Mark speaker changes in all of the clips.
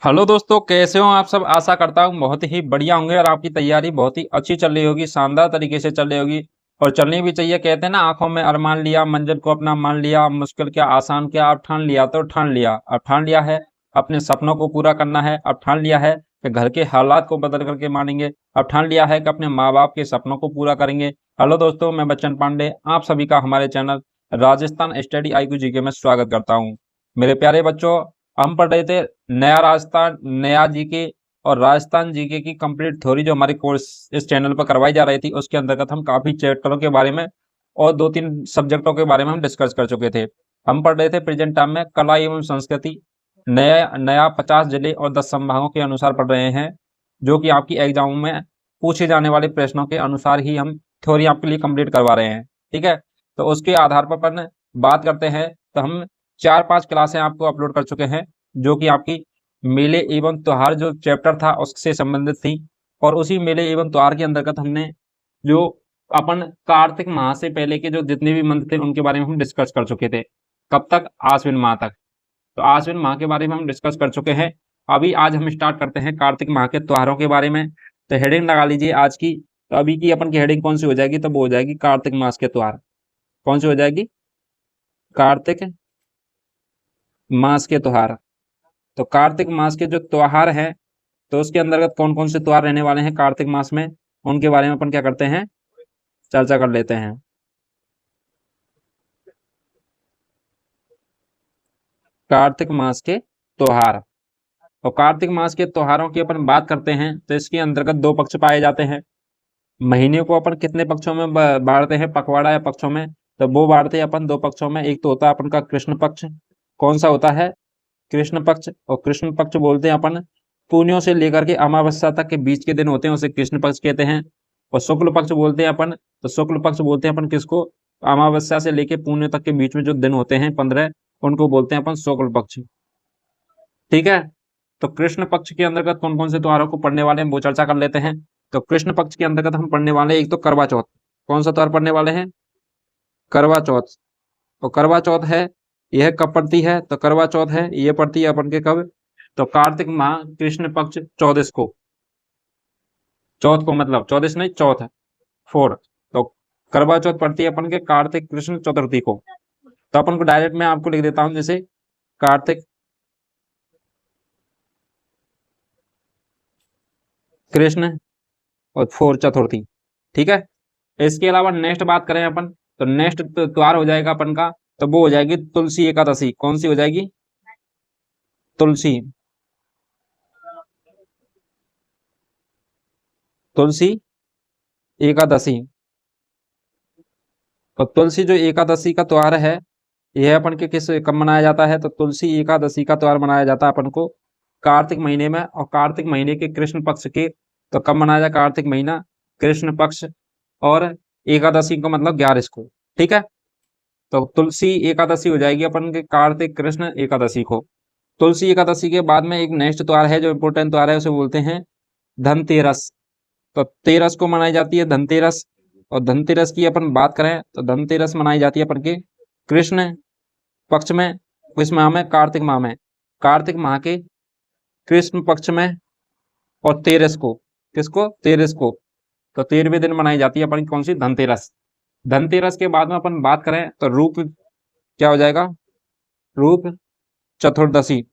Speaker 1: Hello दोस्तों, कैसे हो आप सब। आशा करता हूँ बहुत ही बढ़िया होंगे और आपकी तैयारी बहुत ही अच्छी चल रही होगी, शानदार तरीके से चल रही होगी। और चलनी भी चाहिए। कहते हैं ना, आंखों में अरमान लिया, मंजिल को अपना मान लिया, मुश्किल क्या आसान क्या, अब ठान लिया तो ठान लिया। अब ठान लिया है अपने सपनों को पूरा करना है। अब ठान लिया है कि घर के हालात को बदल करके मानेंगे। अब ठान लिया है कि अपने माँ बाप के सपनों को पूरा करेंगे। हेलो दोस्तों, मैं बच्चन पांडे आप सभी का हमारे channel Rajasthan study IQ GK में स्वागत करता हूँ। मेरे प्यारे बच्चों, हम पढ़ रहे थे नया राजस्थान, नया जीके और राजस्थान जीके की कंप्लीट थ्योरी जो हमारी कोर्स इस चैनल पर करवाई जा रही थी। उसके अंतर्गत हम काफी चैप्टरों के बारे में और 2-3 सब्जेक्टों के बारे में हम डिस्कस कर चुके थे। हम पढ़ रहे थे प्रेजेंट टाइम में कला एवं संस्कृति, नया नया 50 जिले और 10 संभागों के अनुसार पढ़ रहे हैं, जो कि आपकी एग्जाम में पूछे जाने वाले प्रश्नों के अनुसार ही हम थ्योरी आपके लिए कंप्लीट करवा रहे हैं। ठीक है, तो उसके आधार पर अपन बात करते हैं। तो हम 4-5 क्लासें आपको अपलोड कर चुके हैं, जो कि आपकी मेले एवं त्योहार जो चैप्टर था उससे संबंधित थी। और उसी मेले एवं त्योहार के अंतर्गत हमने जो अपन कार्तिक माह से पहले के जो जितने भी मंथ थे उनके बारे में हम डिस्कस कर चुके थे। कब तक? आश्विन माह तक। तो आश्विन माह के बारे में हम डिस्कस कर चुके हैं। अभी आज हम स्टार्ट करते हैं कार्तिक माह के त्योहारों के बारे में। तो हेडिंग लगा लीजिए आज की। तो अभी की अपन की हेडिंग कौन सी हो जाएगी? तो वो हो जाएगी कार्तिक मास के त्योहार। कौन सी हो जाएगी? कार्तिक मास के त्योहार। तो कार्तिक मास के जो त्योहार हैं, तो उसके अंतर्गत कौन कौन से त्योहार रहने वाले हैं कार्तिक मास में, उनके बारे में अपन क्या करते हैं, चर्चा कर लेते हैं। कार्तिक मास के त्योहार। और कार्तिक मास के त्योहारों की अपन बात करते हैं तो इसके अंतर्गत दो पक्ष पाए जाते हैं। महीने को अपन कितने पक्षों में बांटते हैं, पखवाड़ा या पक्षों में? तो वो बांटते हैं अपन दो पक्षों में। एक तो होता है अपन का कृष्ण पक्ष। कौन सा होता है? कृष्ण पक्ष। और कृष्ण पक्ष बोलते हैं अपन पूर्णियों से लेकर के अमावस्या तक के बीच के दिन होते हैं, उसे कृष्ण पक्ष कहते हैं। और शुक्ल पक्ष बोलते हैं अपन, तो शुक्ल पक्ष बोलते हैं अपन किसको? अमावस्या से लेके पूर्णिया तक के बीच में जो दिन होते हैं 15, उनको बोलते हैं अपन शुक्ल पक्ष। ठीक है, तो कृष्ण पक्ष के अंतर्गत कौन कौन से त्योहारों को पढ़ने वाले हैं वो चर्चा कर लेते हैं। तो कृष्ण पक्ष के अंतर्गत हम पढ़ने वाले हैं एक तो करवा चौथ। कौन सा त्योहार पढ़ने वाले हैं? करवा चौथ। और करवा चौथ है, यह कब पड़ती है? तो करवा चौथ है, ये पड़ती है अपन के कब? तो कार्तिक माह कृष्ण पक्ष 14 को। चौथ को मतलब 14 नहीं, चौथ है 4। तो करवा चौथ पड़ती है अपन के कार्तिक कृष्ण चतुर्थी को। तो अपन को डायरेक्ट मैं आपको लिख देता हूं, जैसे कार्तिक कृष्ण और 4 चतुर्थी। ठीक है, इसके अलावा नेक्स्ट बात करें अपन, तो नेक्स्ट त्योहार हो जाएगा अपन का, तो वो हो जाएगी तुलसी एकादशी। कौन सी हो जाएगी? तुलसी। तुलसी एकादशी। तो तुलसी जो एकादशी का त्योहार है, यह अपन के किस कब मनाया जाता है? तो तुलसी एकादशी का त्योहार मनाया जाता है अपन को कार्तिक महीने में। और कार्तिक महीने के कृष्ण पक्ष के, तो कब मनाया जाए कार्तिक महीना? कृष्ण पक्ष। और एकादशी को मतलब 11 को। ठीक है, तो तुलसी एकादशी हो जाएगी अपन के कार्तिक कृष्ण एकादशी को। तुलसी एकादशी के बाद में एक नेक्स्ट त्योहार है जो इम्पोर्टेंट त्योहार है, उसे बोलते हैं धनतेरस। तो तेरस को मनाई जाती है धनतेरस। और धनतेरस की अपन बात करें तो धनतेरस मनाई जाती है अपन के कृष्ण पक्ष में, किस माह में? कार्तिक माह में। कार्तिक माह के कृष्ण पक्ष में। और 13 को। किसको? 13 को। तो 13वें दिन मनाई जाती है अपन की कौन सी? धनतेरस। धनतेरस के बाद में अपन बात करें तो रूप क्या हो जाएगा? रूप चतुर्दशी।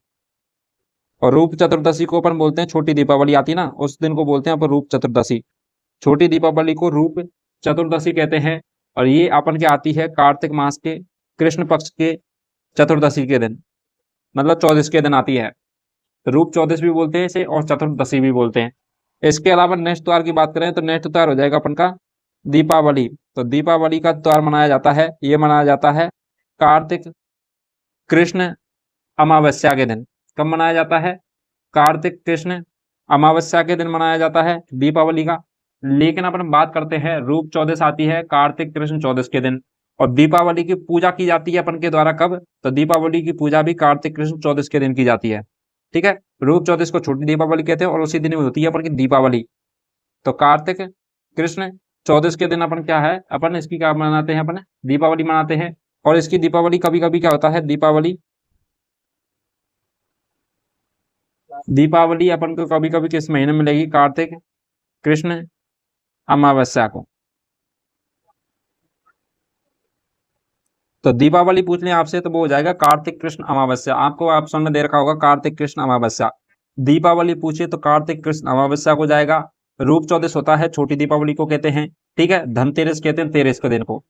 Speaker 1: और रूप चतुर्दशी को अपन बोलते हैं, छोटी दीपावली आती है ना, उस दिन को बोलते हैं अपन रूप चतुर्दशी। छोटी दीपावली को रूप चतुर्दशी कहते हैं। और ये अपन की आती है कार्तिक मास के कृष्ण पक्ष के चतुर्दशी के दिन, मतलब 14 के दिन आती है। रूप 14 भी बोलते हैं इसे और चतुर्दशी भी बोलते हैं। इसके अलावा नेक्स्ट त्योहार की बात करें तो नेक्स्ट त्योहार हो जाएगा अपन का दीपावली। तो दीपावली का त्योहार मनाया जाता है, ये मनाया जाता है कार्तिक कृष्ण अमावस्या के दिन। कब मनाया जाता है? कार्तिक कृष्ण अमावस्या के दिन मनाया जाता है दीपावली का। लेकिन अपन बात करते हैं रूप 14 आती है कार्तिक कृष्ण 14 के दिन। और दीपावली की पूजा की जाती है अपन के द्वारा कब? तो दीपावली की पूजा भी कार्तिक कृष्ण 14 के दिन की जाती है। ठीक है, रूप 14 को छोटी दीपावली कहते हैं और उसी दिन होती है अपन की दीपावली। तो कार्तिक कृष्ण 14 के दिन अपन क्या है, अपन इसकी क्या मनाते हैं? अपन दीपावली मनाते हैं। और इसकी दीपावली कभी कभी क्या होता है, दीपावली दीपावली अपन को कभी कभी किस महीने में मिलेगी? कार्तिक कृष्ण अमावस्या को। तो दीपावली पूछ लें आपसे तो वो हो जाएगा कार्तिक कृष्ण अमावस्या। आपको ऑप्शन में दे रखा होगा कार्तिक कृष्ण अमावस्या। दीपावली पूछे तो कार्तिक कृष्ण अमावस्या को जाएगा। रूप चौदस होता है, छोटी दीपावली को कहते हैं। ठीक है, धनतेरस कहते हैं तेरस के दिन को।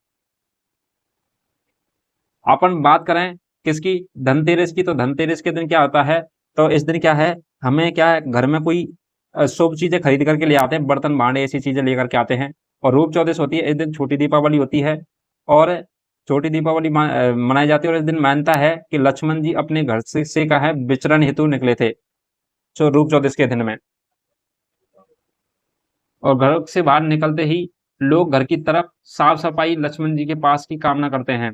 Speaker 1: अपन बात करें किसकी? धनतेरस की। तो धनतेरस के दिन क्या होता है? तो इस दिन क्या है, हमें क्या है, घर में कोई शुभ चीजें खरीद करके ले आते हैं, बर्तन भांडे ऐसी चीजें लेकर के आते हैं। और रूप चौदस होती है, इस दिन छोटी दीपावली होती है। और छोटी दीपावली मनाई जाती है। और इस दिन मान्यता है कि लक्ष्मण जी अपने घर से का है विचरण हेतु निकले थे, जो रूप चौदस के दिन में। और घर से बाहर निकलते ही लोग घर की तरफ साफ सफाई लक्ष्मण जी के पास की कामना करते हैं।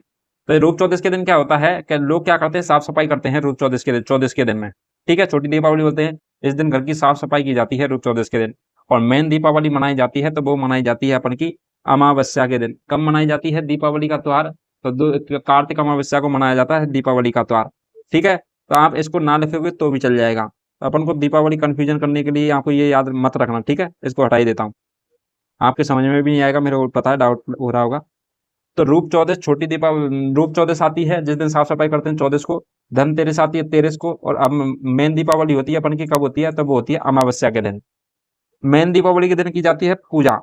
Speaker 1: तो रूप चौदस के दिन क्या होता है कि लोग क्या करते हैं, साफ सफाई करते हैं रूप चौदस के दिन, चौदस के दिन में। ठीक है, छोटी दीपावली बोलते हैं। इस दिन घर की साफ सफाई की जाती है रूप चौदस के दिन। और मेन दीपावली मनाई जाती है तो वो मनाई जाती है अपन की अमावस्या के दिन। कब मनाई जाती है दीपावली का त्योहार? तो कार्तिक अमावस्या को मनाया जाता है दीपावली का त्योहार। ठीक है, तो आप इसको ना लिखोगे तो भी चल जाएगा। तो अपन को दीपावली कंफ्यूजन करने के लिए आपको ये याद मत रखना। ठीक है, इसको हटा ही देता हूँ, आपके समझ में भी नहीं आएगा, मेरे को पता है डाउट हो रहा होगा। तो रूप चौदस छोटी दीपावली, रूप चौदस आती है जिस दिन साफ सफाई करते हैं चौदस को। धनतेरस आती है तेरस को। और अब मेन दीपावली होती है अपन की कब होती है? तब वो होती है अमावस्या के दिन। मेन दीपावली के दिन की जाती है पूजा।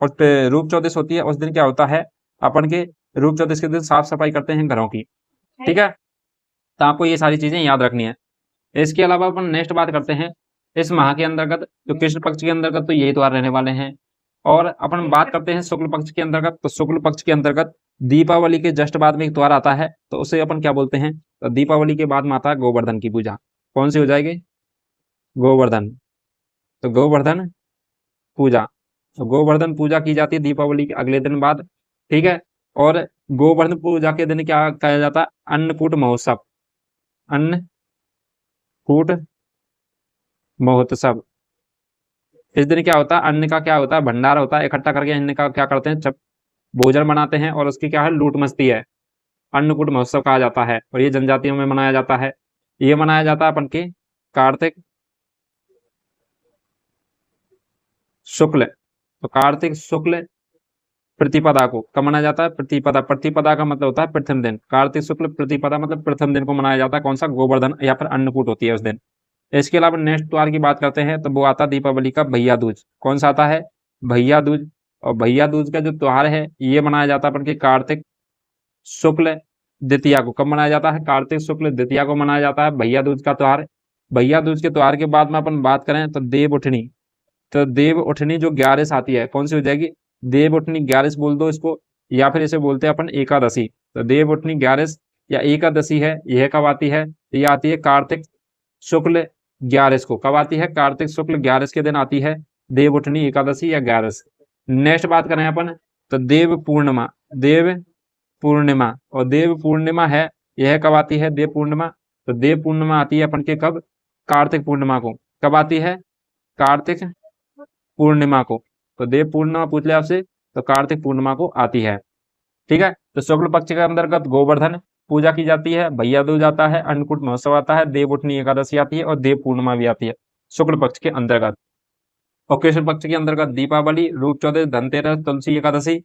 Speaker 1: और रूप चौदस होती है, उस दिन क्या होता है, अपन के रूप चौदस के दिन साफ सफाई करते हैं घरों की। ठीक है, तो आपको ये सारी चीजें याद रखनी है। इसके अलावा अपन नेक्स्ट बात करते हैं इस माह के अंतर्गत, जो कृष्ण पक्ष के अंतर्गत तो यही त्योहार रहने वाले हैं। और अपन बात करते हैं शुक्ल पक्ष के अंतर्गत। तो शुक्ल पक्ष के अंतर्गत दीपावली के जस्ट बाद में एक त्योहार आता है, तो उसे अपन क्या बोलते हैं? तो दीपावली के बाद में आता है गोवर्धन की पूजा। कौन सी हो जाएगी? गोवर्धन। तो गोवर्धन पूजा। तो गोवर्धन पूजा की जाती है दीपावली के अगले दिन बाद। ठीक है, और गोवर्धन पूजा के दिन क्या कहा जाता है? अन्नकूट महोत्सव। अन्नकूट महोत्सव। इस दिन क्या होता है, अन्न का क्या होता है, भंडारा होता है। इकट्ठा करके अन्न का क्या करते हैं, जब भोजन बनाते हैं और उसकी क्या है, लूट मस्ती है। अन्नकूट महोत्सव कहा जाता है। और ये जनजातियों में मनाया जाता है। ये मनाया जाता है अपन के कार्तिक शुक्ल। तो कार्तिक शुक्ल प्रतिपदा को कब मनाया जाता है? प्रतिपदा। प्रतिपदा का मतलब होता है प्रथम दिन। कार्तिक शुक्ल प्रतिपदा मतलब प्रथम दिन को मनाया जाता है। कौन सा? गोवर्धन या फिर अन्नकूट होती है उस दिन। इसके अलावा नेक्स्ट त्योहार की बात करते हैं तो वो आता है दीपावली का भैया दूज। कौन सा आता है? भैया दूज। और भैया दूज का जो त्योहार है ये मनाया जाता है अपन के कार्तिक शुक्ल द्वितीया को। कब मनाया जाता है? कार्तिक शुक्ल द्वितीया को मनाया जाता है भैया दूज का त्योहार। भैया दूज के त्योहार के बाद में अपन बात करें तो देव उठनी। तो देव उठनी जो 11 आती है, कौन सी हो जाएगी? देव उठनी 11 बोल दो इसको, या फिर इसे बोलते हैं अपन एकादशी। तो देव उठनी 11 या एकादशी है, यह कब आती है? ये आती है कार्तिक शुक्ल 11 को। कब आती है? कार्तिक शुक्ल 11 के दिन आती है देव उठनी एकादशी या 11। नेक्स्ट बात करें अपन तो देव पूर्णिमा। देव पूर्णिमा। और देव पूर्णिमा है, यह कब आती है देव पूर्णिमा? तो देव पूर्णिमा आती है अपन के कब? कार्तिक पूर्णिमा को। कब आती है? कार्तिक पूर्णिमा को। तो देव पूर्णिमा पूछ ले आपसे तो कार्तिक पूर्णिमा को आती है। ठीक है, तो शुक्ल पक्ष के अंतर्गत गोवर्धन पूजा की जाती है, भैया दूज आता है, अन्नकूट महोत्सव आता है, देव उठनी एकादशी आती है और देव पूर्णिमा भी आती है शुक्ल पक्ष के अंतर्गत। और कृष्ण पक्ष के अंतर्गत दीपावली, रूप चौदस, धनतेरस, तुलसी एकादशी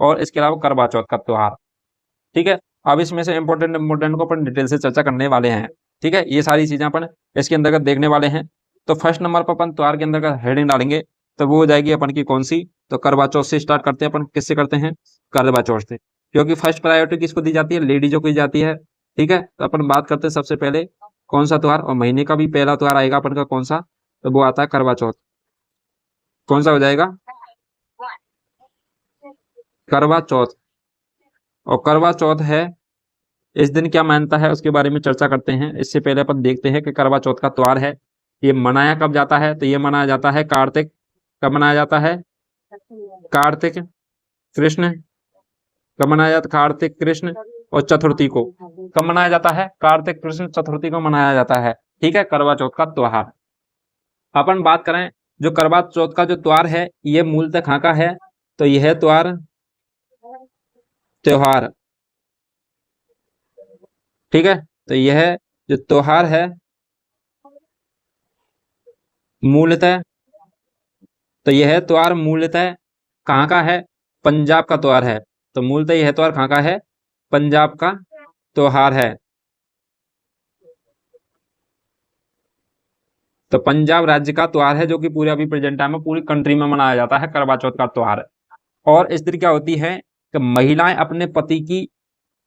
Speaker 1: और इसके अलावा करवा चौथ का त्योहार। ठीक है, अब इसमें से इंपॉर्टेंट इंपॉर्टेंट को अपन डिटेल से चर्चा करने वाले हैं। ठीक है, ये सारी चीजें अपन इसके अंतर्गत देखने वाले हैं। तो फर्स्ट नंबर पर अपन त्योहार के अंतर्गत हेडिंग डालेंगे, तो वो हो जाएगी अपन की कौन सी? तो करवा चौथ से स्टार्ट करते हैं अपन। किससे करते हैं? करवा चौथ से, क्योंकि फर्स्ट प्रायोरिटी किसको दी जाती है? लेडीजों को दी जाती है। ठीक है, तो अपन बात करते हैं सबसे पहले कौन सा त्योहार, और महीने का भी पहला त्योहार आएगा अपन का कौन सा? तो वो आता है करवा चौथ। कौन सा हो जाएगा? करवा चौथ। और करवा चौथ है, इस दिन क्या मान्यता है उसके बारे में चर्चा करते हैं। इससे पहले अपन देखते हैं कि करवा चौथ का त्योहार है, ये मनाया कब जाता है? तो ये मनाया जाता है कार्तिक, कब मनाया जाता है? कार्तिक कृष्ण। कब मनाया जाता? कार्तिक कृष्ण और चतुर्थी को। कब मनाया जाता है? कार्तिक कृष्ण चतुर्थी को मनाया जाता है। ठीक है, करवा चौथ का त्योहार। अपन बात करें जो करवा चौथ का जो त्योहार है ये मूलतः कहाँ का है? तो यह त्योहार त्योहार ठीक है, तो यह जो त्योहार है मूलतः, तो यह त्योहार मूलतः कहाँ का है? पंजाब का त्योहार है। तो मूलतः यह त्योहार कहाँ का है? पंजाब का त्योहार है। तो पंजाब राज्य का त्योहार है, जो कि पूरे अभी प्रेजेंट टाइम में पूरी कंट्री में मनाया जाता है करवा चौथ का त्योहार। और इस दिन क्या होती है कि महिलाएं अपने पति की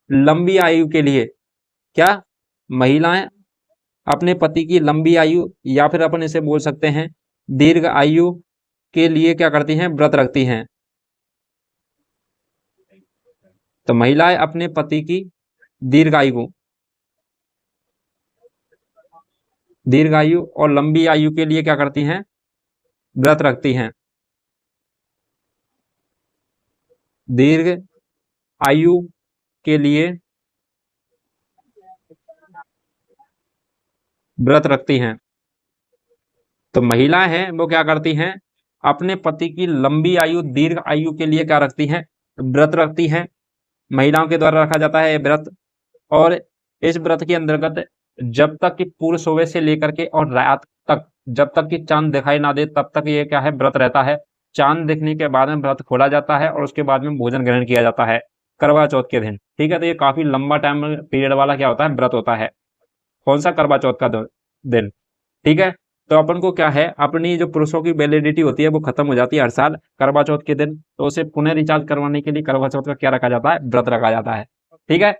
Speaker 1: लंबी आयु के लिए, क्या महिलाएं अपने पति की लंबी आयु या फिर अपन इसे बोल सकते हैं दीर्घ आयु के लिए क्या करती हैं? व्रत रखती हैं। तो महिलाएं अपने पति की दीर्घायु दीर्घायु और लंबी आयु के लिए क्या करती हैं? व्रत रखती हैं। दीर्घ आयु के लिए व्रत रखती हैं। तो महिलाएं हैं वो क्या करती हैं? अपने पति की लंबी आयु दीर्घ आयु के लिए क्या रखती हैं? व्रत रखती हैं। महिलाओं के द्वारा रखा जाता है ये व्रत। और इस व्रत के अंतर्गत जब तक कि पूर्ण सुबह से लेकर के और रात तक, जब तक कि चांद दिखाई ना दे तब तक ये क्या है? व्रत रहता है। चांद दिखने के बाद में व्रत खोला जाता है और उसके बाद में भोजन ग्रहण किया जाता है करवा चौथ के दिन। ठीक है, तो ये काफी लंबा टाइम पीरियड वाला क्या होता है? व्रत होता है। कौन सा? करवा चौथ का दिन। ठीक है, तो अपन को क्या है, अपनी जो पुरुषों की वैलिडिटी होती है वो खत्म हो जाती है हर साल करवा चौथ के दिन। तो उसे पुनः रिचार्ज करवाने के लिए करवा चौथ का क्या रखा जाता है? व्रत रखा जाता है। ठीक है,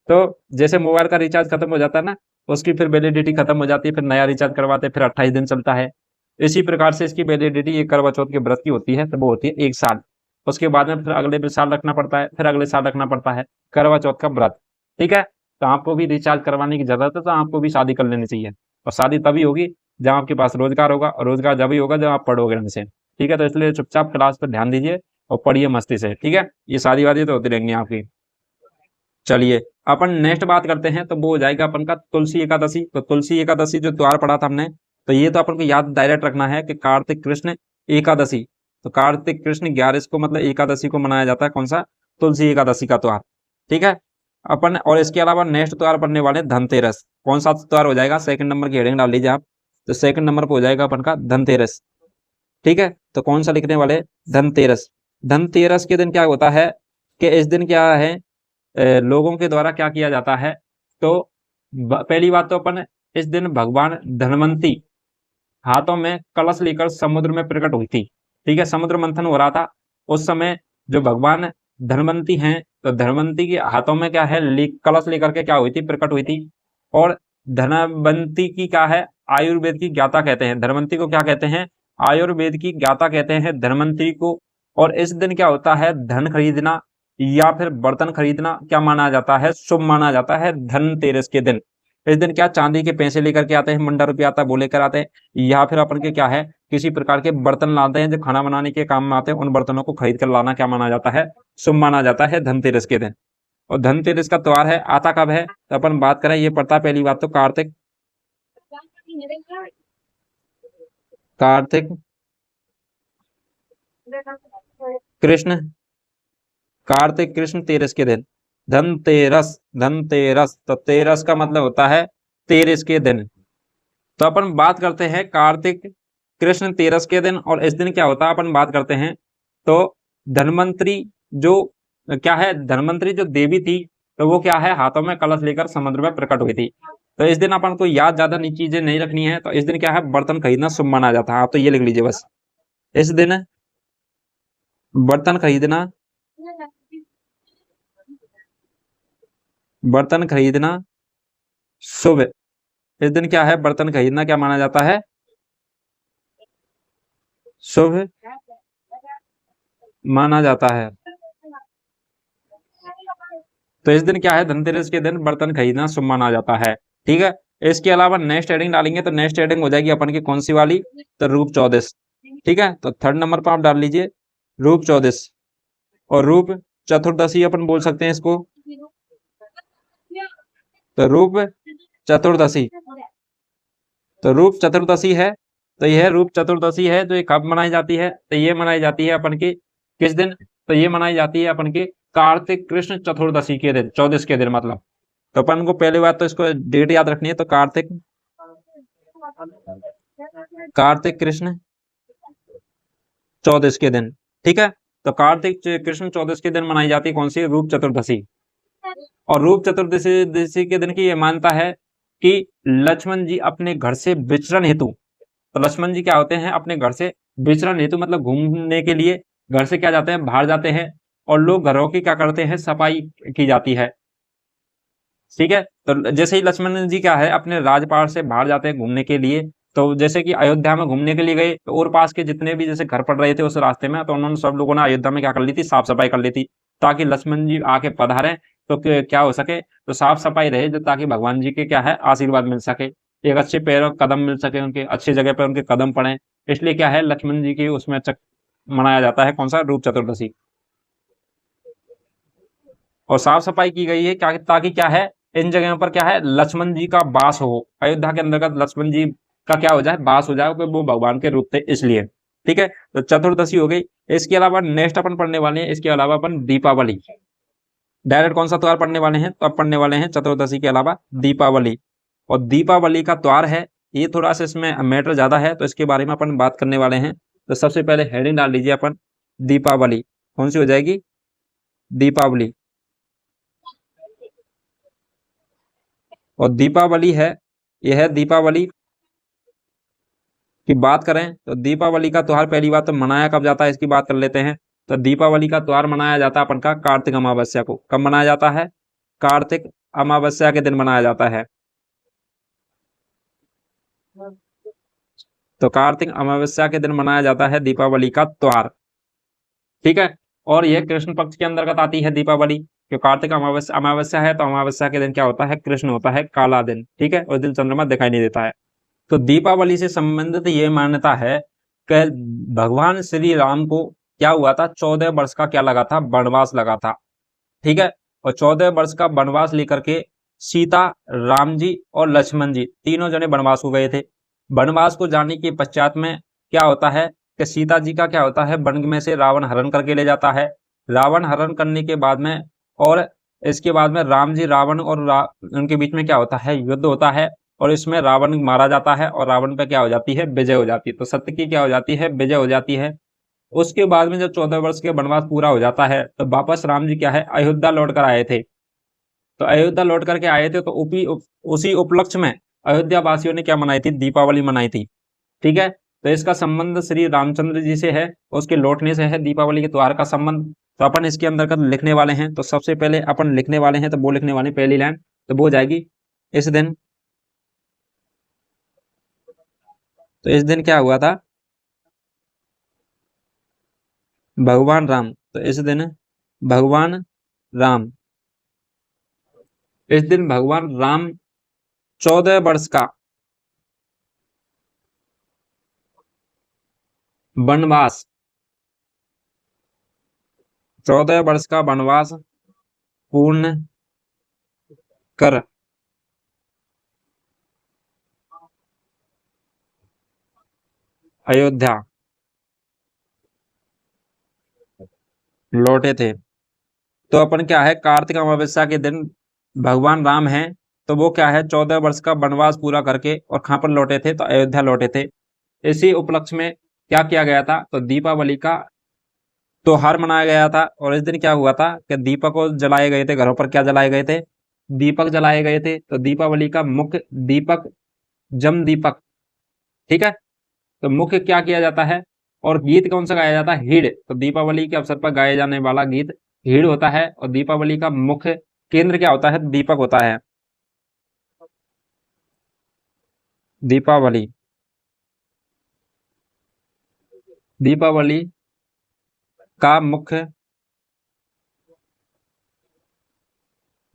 Speaker 1: तो जैसे मोबाइल का रिचार्ज खत्म हो जाता है ना, उसकी फिर वैलिडिटी खत्म हो जाती है, फिर नया रिचार्ज करवाते हैं, फिर 28 दिन चलता है। इसी प्रकार से इसकी वैलिडिटी एक करवा चौथ के व्रत की होती है, तो वो होती है 1 साल। उसके बाद में फिर अगले साल रखना पड़ता है, फिर अगले साल रखना पड़ता है करवा चौथ का व्रत। ठीक है, तो आपको भी रिचार्ज करवाने की जरूरत है, तो आपको भी शादी कर लेनी चाहिए। और शादी तभी होगी जब आपके पास रोजगार होगा, और रोजगार जब ही होगा जब आप पढ़ोगे ढंग से। ठीक है, तो इसलिए चुपचाप क्लास पर ध्यान दीजिए और पढ़िए मस्ती से। ठीक है, ये शादी वादी तो होती रहेंगी आपकी। चलिए अपन नेक्स्ट बात करते हैं, तो वो हो जाएगा अपन का तुलसी एकादशी। तो तुलसी एकादशी जो त्योहार पढ़ा था हमने, तो ये तो अपन को याद डायरेक्ट रखना है कि कार्तिक कृष्ण एकादशी। तो कार्तिक कृष्ण 11 को मतलब एकादशी को मनाया जाता है। कौन सा? तुलसी एकादशी का त्योहार। ठीक है, अपन और इसके अलावा नेक्स्ट त्योहार पढ़ने वाले धनतेरस। कौन सा त्योहार हो जाएगा? सेकंड नंबर की हेडिंग डाल लीजिए आप। तो सेकंड नंबर पर हो जाएगा अपन का धनतेरस। ठीक है, तो कौन सा लिखने वाले? धनतेरस। धनतेरस के दिन क्या होता है कि इस दिन क्या है, लोगों के द्वारा क्या किया जाता है? तो पहली बात तो अपन इस दिन भगवान धनवंती हाथों में कलश लेकर समुद्र में प्रकट हुई थी। ठीक है, समुद्र मंथन हो रहा था उस समय। जो भगवान धनवंती हैं, तो धनवंती के हाथों में क्या है? कलश लेकर के क्या हुई थी? प्रकट हुई थी। और धनवंती की क्या है? आयुर्वेद की ज्ञाता कहते हैं। धनवंती को क्या कहते हैं? आयुर्वेद की ज्ञाता कहते हैं धनवंती को। और इस दिन क्या होता है? धन खरीदना या फिर बर्तन खरीदना क्या माना जाता है? शुभ माना जाता है धनतेरस के दिन। इस दिन क्या चांदी के पैसे लेकर के आते हैं, मुंडा रुपया आता है वो लेकर आते हैं, या फिर अपन के क्या है किसी प्रकार के बर्तन लाते हैं जो खाना बनाने के काम में आते हैं, उन बर्तनों को खरीद कर लाना क्या माना जाता है? शुभ माना जाता है धनतेरस के दिन। और धनतेरस का त्योहार है, आता कब है? तो अपन बात करें, ये पड़ता है पहली बात तो कार्तिक कार्तिक कृष्ण कार्तिक कृष्ण तेरस के दिन। धनतेरस, धनतेरस तो तेरस का मतलब होता है तेरस के दिन। तो अपन बात करते हैं कार्तिक कृष्ण तेरस के दिन। और इस दिन क्या होता है अपन बात करते हैं, तो धनवंतरी जो क्या है, धनवंतरी जो देवी थी, तो वो क्या है हाथों में कलश लेकर समुद्र में प्रकट हुई थी। तो इस दिन अपन को याद ज्यादा नई चीजें नहीं रखनी है। तो इस दिन क्या है, बर्तन खरीदना शुभ माना जाता है। आप तो ये लिख लीजिए बस, इस दिन बर्तन खरीदना बर्तन खरीदना शुभ। इस दिन क्या है, बर्तन खरीदना क्या माना जाता है? शुभ माना जाता है। तो इस दिन क्या है, धनतेरस के दिन बर्तन खरीदना शुभ माना जाता है। ठीक है, इसके अलावा नेक्स्ट हेडिंग डालेंगे, तो नेक्स्ट हेडिंग हो जाएगी अपन की कौन सी वाली? तो रूप चौदस। ठीक है, तो थर्ड नंबर पर आप डाल लीजिए रूप चौदस। और रूप चतुर्दशी अपन बोल सकते हैं इसको। तो रूप चतुर्दशी, तो रूप चतुर्दशी है। तो यह रूप चतुर्दशी है जो कब मनाई जाती है? तो ये मनाई जाती है अपन की किस दिन? तो ये मनाई जाती है अपन की कार्तिक कृष्ण चतुर्दशी के दिन, 14 के दिन मतलब। तो अपन को पहली बात तो इसको डेट याद रखनी है। तो कार्तिक कार्तिक कृष्ण चौदस के दिन, ठीक है। तो कार्तिक कृष्ण चौदस के दिन मनाई जाती है कौन सी? रूप चतुर्दशी। और रूप चतुर्दशी के दिन की ये मान्यता है कि लक्ष्मण जी अपने घर से विचरण हेतु, तो लक्ष्मण जी क्या होते हैं? अपने घर से विचरण हेतु मतलब घूमने के लिए घर से क्या जाते हैं? बाहर जाते हैं। और लोग घरों की क्या करते हैं? सफाई की जाती है, ठीक है। तो जैसे ही लक्ष्मण जी क्या है अपने राजपाट से बाहर जाते हैं घूमने के लिए, तो जैसे कि अयोध्या में घूमने के लिए गए तो और पास के जितने भी जैसे घर पड़ रहे थे उस रास्ते में, तो उन्होंने सब लोगों ने अयोध्या में क्या कर ली थी? साफ सफाई कर ली थी, ताकि लक्ष्मण जी आके पधारे तो क्या हो सके? तो साफ सफाई रहे, जो ताकि भगवान जी के क्या है? आशीर्वाद मिल सके, एक अच्छे पैरों कदम मिल सके, उनके अच्छी जगह पर उनके कदम पड़े। इसलिए क्या है? लक्ष्मण जी की उसमें मनाया जाता है कौन सा? रूप चतुर्दशी। और साफ सफाई की गई है क्या? ताकि क्या है? इन जगहों पर क्या है? लक्ष्मण जी का वास हो, अयोध्या के अंतर्गत लक्ष्मण जी का क्या हो जाए? वास हो जाए, क्योंकि वो भगवान के रूप थे इसलिए, ठीक है। तो चतुर्दशी हो गई। इसके अलावा नेक्स्ट अपन पढ़ने वाले हैं, इसके अलावा अपन दीपावली। डायरेक्ट कौन सा त्योहार पढ़ने वाले हैं? तो अब पढ़ने वाले हैं चतुर्दशी के अलावा दीपावली। और दीपावली का त्योहार है, ये थोड़ा सा इसमें मैटर ज्यादा है, तो इसके बारे में अपन बात करने वाले हैं। तो सबसे पहले हेडिंग डाल लीजिए अपन, दीपावली। कौन सी हो जाएगी? दीपावली। और दीपावली है, यह है दीपावली की बात करें तो दीपावली का त्योहार पहली बात तो मनाया कब जाता है इसकी बात कर लेते हैं। तो दीपावली का त्योहार मनाया जाता है अपन का कार्तिक अमावस्या को। कब मनाया जाता है? कार्तिक अमावस्या के दिन मनाया जाता है। तो कार्तिक अमावस्या के दिन मनाया जाता है दीपावली का त्योहार, ठीक है। और यह कृष्ण पक्ष के अंतर्गत आती है दीपावली, क्यों? कार्तिक अमावस्या अमावस्या है, तो अमावस्या के दिन क्या होता है? कृष्ण होता है, काला दिन, ठीक है। उस दिन चंद्रमा दिखाई नहीं देता है। तो दीपावली से संबंधित ये मान्यता है कि भगवान श्री राम को क्या हुआ था? 14 वर्ष का क्या लगा था? वनवास लगा था, ठीक है। और 14 वर्ष का वनवास लेकर के सीता, राम जी और लक्ष्मण जी तीनों जने वनवास हो गए थे। वनवास को जाने के पश्चात में क्या होता है कि सीता जी का क्या होता है? वन में से रावण हरण करके ले जाता है। रावण हरण करने के बाद में और इसके बाद में राम जी, रावण और उनके बीच में क्या होता है? युद्ध होता है। और इसमें रावण मारा जाता है और रावण पे क्या हो जाती है? विजय हो जाती है। तो सत्य की क्या हो जाती है? विजय हो जाती है। उसके बाद में जब 14 वर्ष के वनवास पूरा हो जाता है तो वापस राम जी क्या है? अयोध्या लौट कर आए थे। तो अयोध्या लौट करके आए थे, तो उसी उपलक्ष्य में अयोध्या वासियों ने क्या मनाई थी? दीपावली मनाई थी, ठीक है। तो इसका संबंध श्री रामचंद्र जी से है, उसके लौटने से है दीपावली के त्योहार का संबंध। तो अपन इसके अंतर्गत लिखने वाले हैं, तो सबसे पहले अपन लिखने वाले हैं, तो वो लिखने वाले पहली लाइन तो वो हो जाएगी, इस दिन। तो इस दिन क्या हुआ था? भगवान राम। तो इस दिन भगवान राम, इस दिन भगवान राम 14 वर्ष का वनवास, 14 वर्ष का वनवास पूर्ण कर अयोध्या लौटे थे। तो अपन क्या है? कार्तिक अमावस्या के दिन भगवान राम हैं, तो वो क्या है? 14 वर्ष का वनवास पूरा करके और कहाँ पर लौटे थे? तो अयोध्या लौटे थे। इसी उपलक्ष्य में क्या किया गया था? तो दीपावली का त्योहार मनाया गया था। और इस दिन क्या हुआ था कि दीपक को जलाए गए थे, घरों पर क्या जलाए गए थे? दीपक जलाए गए थे। तो दीपावली का मुख्य दीपक, जम दीपक, ठीक है। तो मुख्य क्या किया जाता है? और गीत कौन सा गाया जाता है? हिड़। तो दीपावली के अवसर पर गाए जाने वाला गीत हिड़ होता है। और दीपावली का मुख्य केंद्र क्या होता है? दीपक होता है। दीपावली, दीपावली का मुख्य,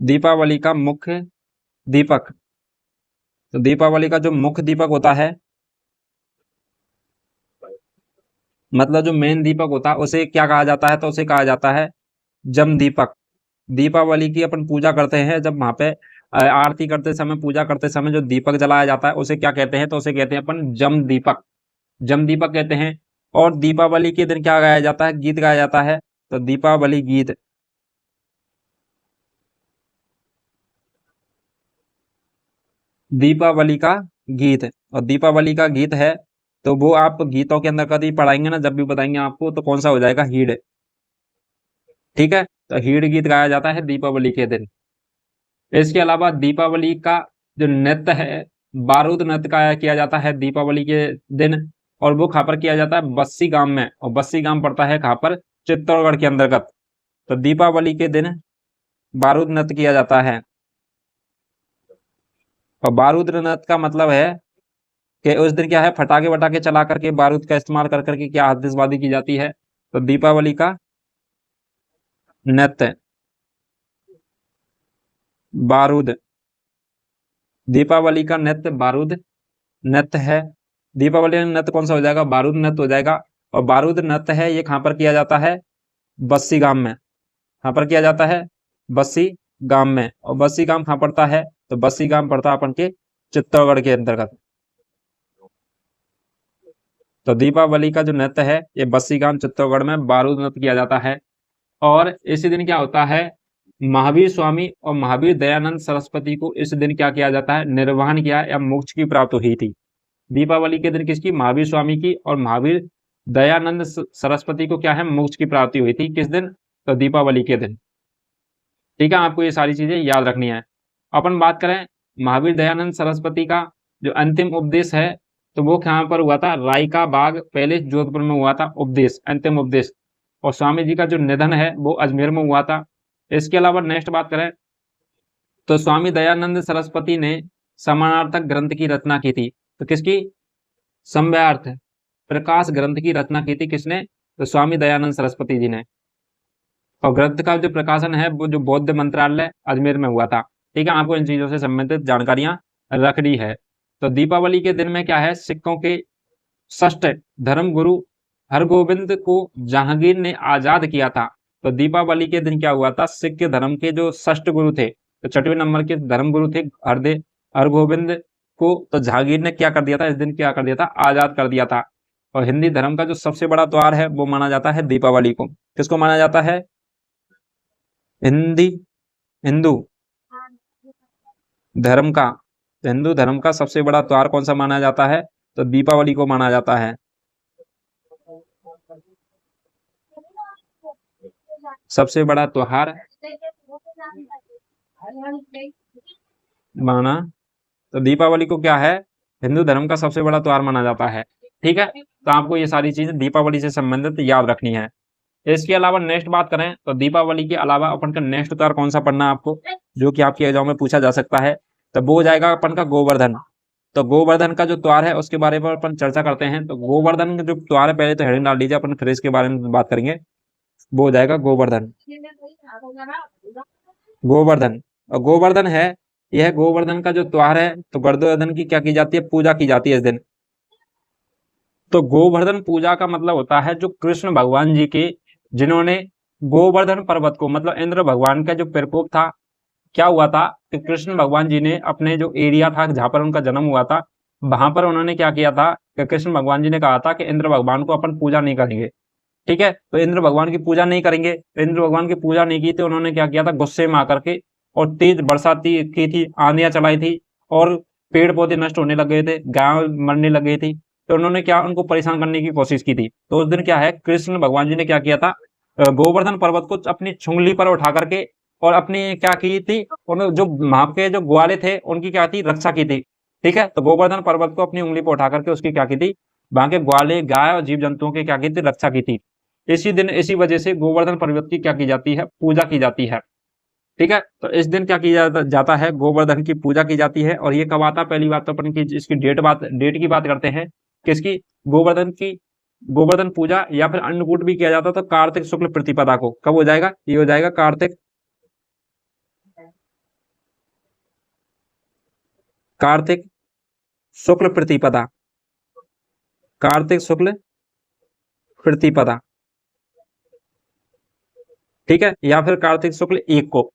Speaker 1: दीपावली का मुख्य दीपक, तो दीपावली का जो मुख्य दीपक होता है, मतलब जो मेन दीपक होता है, उसे क्या कहा जाता है? तो उसे कहा जाता है जम दीपक। दीपावली की अपन पूजा करते हैं, जब वहां पे आरती करते समय, पूजा करते समय जो दीपक जलाया जाता है उसे क्या कहते हैं? तो उसे कहते हैं अपन जम दीपक, जम दीपक कहते हैं। और दीपावली के दिन क्या गाया जाता है? गीत गाया जाता है, तो दीपावली गीत, दीपावली का गीत। और दीपावली का गीत है, तो वो आप गीतों के अंदर कभी पढ़ाएंगे ना, जब भी बताएंगे आपको, तो कौन सा हो जाएगा, हीड़। ठीक है, तो हीड़ गीत गाया जाता है दीपावली के दिन। इसके अलावा दीपावली का जो नृत्य है, बारूद नृत्य का किया जाता है दीपावली के दिन। और वो कहाँ पर किया जाता है, बस्सी गांव में। और बस्सी गांव पड़ता है कहाँ पर, चित्तौड़गढ़ के अंतर्गत। तो दीपावली के दिन बारूद नृत्य किया जाता है। और बारूद नृत्य का मतलब है कि उस दिन क्या है, फटाके वटाके चला करके, बारूद का इस्तेमाल कर करके क्या आतिशबाजी की जाती है। तो दीपावली का नृत्य बारूद, दीपावली का नृत्य बारूद नृत्य है। दीपावली का नृत्य कौन सा हो जाएगा, बारूद नृत्य हो जाएगा। और बारूद नृत्य है, ये कहाँ पर किया जाता है, बस्सी गांव में। कहाँ पर किया जाता है, बस्सी गांव में। और बस्सी गांव कहाँ पड़ता है, तो बस्सी गांव पड़ता है अपन के चित्तौड़गढ़ के अंतर्गत। तो दीपावली का जो नृत्य है, ये बस्सी गांव चित्तौड़गढ़ में बारूद नृत्य किया जाता है। और इसी दिन क्या होता है, महावीर स्वामी और महावीर दयानंद सरस्वती को इस दिन क्या किया जाता है, निर्वाण किया या मोक्ष की प्राप्त हुई थी। दीपावली के दिन किसकी, महावीर स्वामी की और महावीर दयानंद सरस्वती को क्या है, मोक्ष की प्राप्ति हुई थी। किस दिन, तो दीपावली के दिन। ठीक है, आपको ये सारी चीजें याद रखनी है। अपन बात करें महावीर दयानंद सरस्वती का जो अंतिम उपदेश है, तो वो कहाँ पर हुआ था, राय का बाग पैलेस जोधपुर में हुआ था उपदेश, अंतिम उपदेश। और स्वामी जी का जो निधन है वो अजमेर में हुआ था। इसके अलावा नेक्स्ट बात करें तो स्वामी दयानंद सरस्वती ने समानार्थक ग्रंथ की रचना की थी। तो किसकी, सम्यार्थ प्रकाश ग्रंथ की रचना की थी किसने, तो स्वामी दयानंद सरस्वती जी ने। और ग्रंथ का जो प्रकाशन है वो जो बौद्ध मंत्रालय अजमेर में हुआ था। ठीक है, आपको इन चीजों से संबंधित जानकारियां रखनी है। तो दीपावली के दिन में क्या है, सिखों के षष्ठ धर्म गुरु हरगोविंद को जहांगीर ने आजाद किया था। तो दीपावली के दिन क्या हुआ था, सिख के धर्म के जो षष्ठ गुरु थे, तो छठवें नंबर के धर्म गुरु थे हरगोविंद को, तो जहांगीर ने क्या कर दिया था, इस दिन क्या कर दिया था, आजाद कर दिया था। और हिंदी धर्म का जो सबसे बड़ा त्योहार है वो माना जाता है दीपावली को। किसको माना जाता है, हिंदी हिंदू धर्म का, हिंदू धर्म का सबसे बड़ा त्योहार कौन सा माना जाता है, तो दीपावली को माना जाता है। सबसे बड़ा त्योहार माना, तो दीपावली को क्या है, हिंदू धर्म का सबसे बड़ा त्योहार माना जाता है। ठीक है, तो आपको ये सारी चीजें दीपावली से संबंधित याद रखनी है। इसके अलावा नेक्स्ट बात करें तो दीपावली के अलावा अपन का नेक्स्ट त्योहार कौन सा पढ़ना है आपको, जो कि आपके एग्जाम में पूछा जा सकता है, तो वो हो जाएगा अपन का गोवर्धन। तो गोवर्धन का जो त्योहार है उसके बारे में अपन चर्चा करते हैं। तो गोवर्धन का जो त्योहार है, पहले तो हेडिंग डाल दीजिए, अपन फिर इसके बारे में बात करेंगे। वो हो जाएगा गोवर्धन, गोवर्धन। और गोवर्धन है, यह गोवर्धन का जो त्योहार है, तो गोवर्धन की क्या की जाती है, पूजा की जाती है इस दिन। तो गोवर्धन पूजा का मतलब होता है जो कृष्ण भगवान जी के, जिन्होंने गोवर्धन पर्वत को, मतलब इंद्र भगवान का जो प्रकोप था, क्या हुआ था कि कृष्ण भगवान जी ने अपने जो एरिया था जहां पर उनका जन्म हुआ था, वहां पर उन्होंने क्या किया था कि कृष्ण भगवान जी ने कहा था कि इंद्र भगवान को अपन पूजा नहीं करेंगे। ठीक है, तो इंद्र भगवान की पूजा नहीं करेंगे, तो इंद्र भगवान की पूजा नहीं की, तो उन्होंने क्या किया था, गुस्से में आकर के और तेज बरसात की थी, आंधियां चलाई थी, और पेड़ पौधे नष्ट होने लग गए थे, गाय मरने लग गई थी। तो उन्होंने क्या, उनको परेशान करने की कोशिश की थी। तो उस दिन क्या है, कृष्ण भगवान जी ने क्या किया था, गोवर्धन पर्वत को अपनी छुंगली पर उठा करके, और अपनी क्या की थी, उन जो वहां के जो ग्वाले थे उनकी क्या थी, रक्षा की थी। ठीक है, तो गोवर्धन पर्वत को अपनी उंगली पर उठा करके उसकी क्या की थी, वहां के ग्वाले गाय और जीव जंतुओं की क्या की थी, रक्षा की थी। इसी दिन, इसी वजह से गोवर्धन पर्वत की क्या की जाती है, पूजा की जाती है। ठीक है, तो इस दिन क्या किया जाता है, गोवर्धन की पूजा की जाती है। और ये कब आता है, पहली बात तो अपन की इसकी डेट की बात करते हैं, किसकी, गोवर्धन की। गोवर्धन पूजा या फिर अन्नकूट भी किया जाता है, तो कार्तिक शुक्ल प्रतिपदा को। कब हो जाएगा, ये हो जाएगा कार्तिक, कार्तिक शुक्ल प्रतिपदा, कार्तिक शुक्ल प्रतिपदा। ठीक है, या फिर कार्तिक शुक्ल एक को,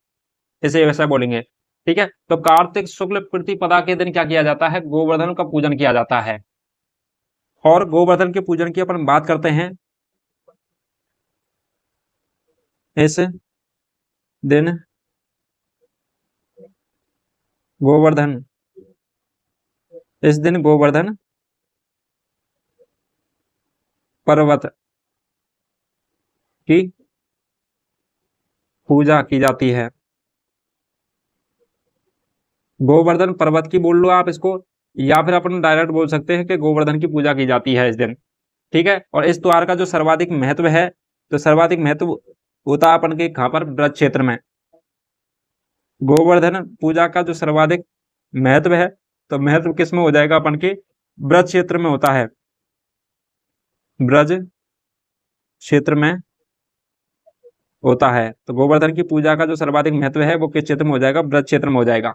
Speaker 1: इसे वैसा बोलेंगे। ठीक है, तो कार्तिक शुक्ल प्रतिपदा के दिन क्या किया जाता है, गोवर्धन का पूजन किया जाता है। और गोवर्धन के पूजन की अपन बात करते हैं, इस दिन गोवर्धन इस दिन गोवर्धन पर्वत की पूजा की जाती है। गोवर्धन पर्वत की बोल लो आप इसको, या फिर अपन डायरेक्ट बोल सकते हैं कि गोवर्धन की पूजा की जाती है इस दिन। ठीक है, और इस त्योहार का जो सर्वाधिक महत्व है, तो सर्वाधिक महत्व होता है अपन के कहाँ पर, ब्रज क्षेत्र में। गोवर्धन पूजा का जो सर्वाधिक महत्व है, तो महत्व किस में हो जाएगा अपन के, ब्रज क्षेत्र में होता है। ब्रज क्षेत्र में होता है, तो गोवर्धन की पूजा का जो सर्वाधिक महत्व है वो किस क्षेत्र में हो जाएगा, ब्रज क्षेत्र में हो जाएगा।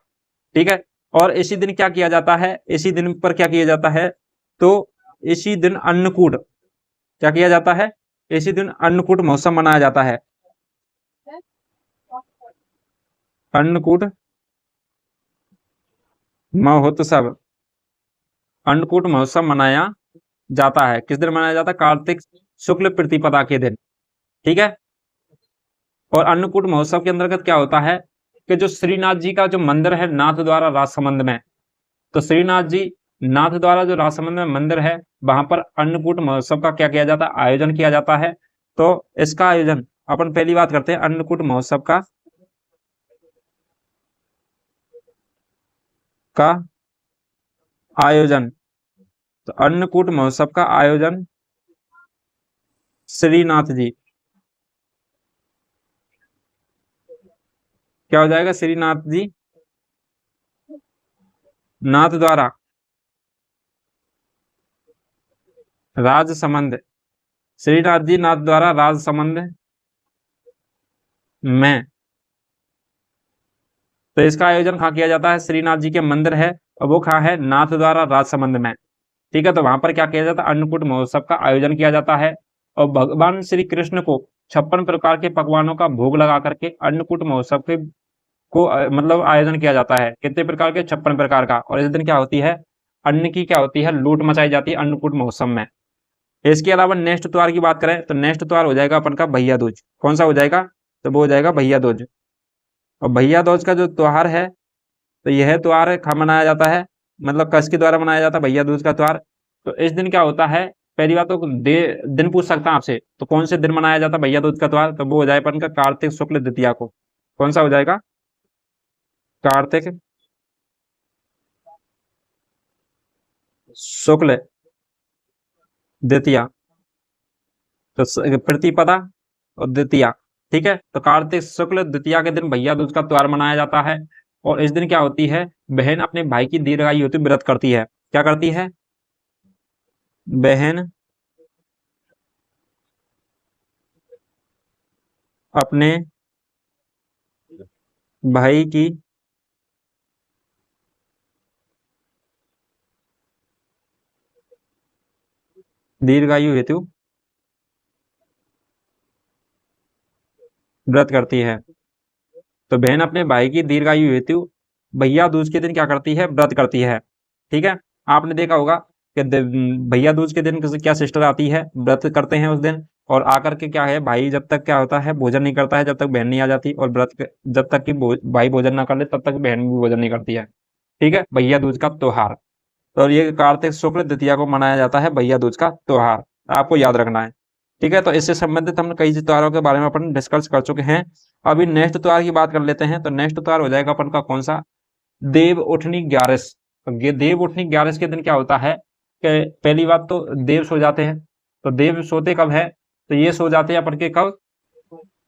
Speaker 1: ठीक है, और इसी दिन क्या किया जाता है, इसी दिन पर क्या किया जाता है, तो इसी दिन अन्नकूट, क्या किया जाता है, इसी दिन अन्नकूट महोत्सव मनाया जाता है। अन्नकूट महोत्सव, अन्नकूट महोत्सव मनाया जाता है। किस दिन मनाया जाता है, कार्तिक शुक्ल प्रतिपदा के दिन। ठीक है, और अन्नकूट महोत्सव के अंतर्गत क्या होता है कि जो श्रीनाथ जी का जो मंदिर है नाथ द्वारा राजसमंद में, तो श्रीनाथ जी नाथ द्वारा जो राजसमंद में मंदिर है, वहां पर अन्नकूट महोत्सव का क्या किया जाता है, आयोजन किया जाता है। तो इसका आयोजन अपन पहली बात करते हैं, अन्नकूट महोत्सव का आयोजन। तो अन्नकूट महोत्सव का आयोजन श्रीनाथ जी, क्या हो जाएगा, श्रीनाथ जी नाथ द्वारा राजसमंद, श्रीनाथ जी नाथ द्वारा राजसमंद में, तो इसका आयोजन कहाँ किया जाता है, श्रीनाथ जी के मंदिर है और वो कहाँ है, नाथ द्वारा राजसमंद में। ठीक है, तो वहां पर क्या किया जाता है, अन्नकूट महोत्सव का आयोजन किया जाता है, और भगवान श्री कृष्ण को 56 प्रकार के पकवानों का भोग लगा करके अन्नकूट महोत्सव के मतलब आयोजन किया जाता है। कितने प्रकार के, 56 प्रकार का। और इस दिन क्या होती है, अन्न की क्या होती है, लूट मचाई जाती है अन्नकूट महोत्सव में। इसके अलावा नेक्स्ट त्योहार की बात करें, तो नेक्स्ट त्योहार हो जाएगा अपन का भैया दूज। कौन सा हो जाएगा, तो वो हो जाएगा भैया दूज। और भैया दूज का जो त्योहार है, तो यह त्योहार कहाँ मनाया जाता है, मतलब कस के द्वारा मनाया जाता है भैया दूज का त्योहार। तो इस दिन क्या होता है, पहली बात तो दिन पूछ सकता हूं आपसे, तो कौन से दिन मनाया जाता है भैया दूज का त्योहार, तो वो हो जाएगा अपन का कार्तिक शुक्ल द्वितीया को। कौन सा हो जाएगा, कार्तिक शुक्ल द्वितीया, तो प्रतिपदा और द्वितीया। ठीक है, तो कार्तिक शुक्ल द्वितीया के दिन भैया दूज का त्योहार मनाया जाता है। और इस दिन क्या होती है, बहन अपने भाई की दीर्घायु होती व्रत करती है। क्या करती है, बहन अपने भाई की दीर्घायु हेतु व्रत करती है। तो बहन अपने भाई की दीर्घायु हेतु भैया दूज के दिन क्या करती है, व्रत करती है। ठीक है, आपने देखा होगा कि भैया दूज के दिन क्या सिस्टर आती है, व्रत करते हैं उस दिन, और आकर के क्या है, भाई जब तक क्या होता है, भोजन नहीं करता है जब तक बहन नहीं आ जाती, और जब तक कि भाई भोजन ना कर ले तब तक बहन भी भोजन नहीं करती है। ठीक है, भैया दूज का त्योहार। और ये कार्तिक शुक्ल द्वितीया को मनाया जाता है भैया दूज का त्योहार, आपको याद रखना है। ठीक है, तो इससे संबंधित हम कई त्योहारों के बारे में अपन डिस्कस कर चुके हैं। अभी नेक्स्ट त्योहार की बात कर लेते हैं, तो नेक्स्ट त्योहार हो जाएगा अपन का कौन सा, देव उठनी ग्यारस। तो ये देव उठनी ग्यारस के दिन क्या होता है कि पहली बात तो देव सो जाते हैं। तो देव सोते कब है, तो ये सो जाते हैं अपन के कब,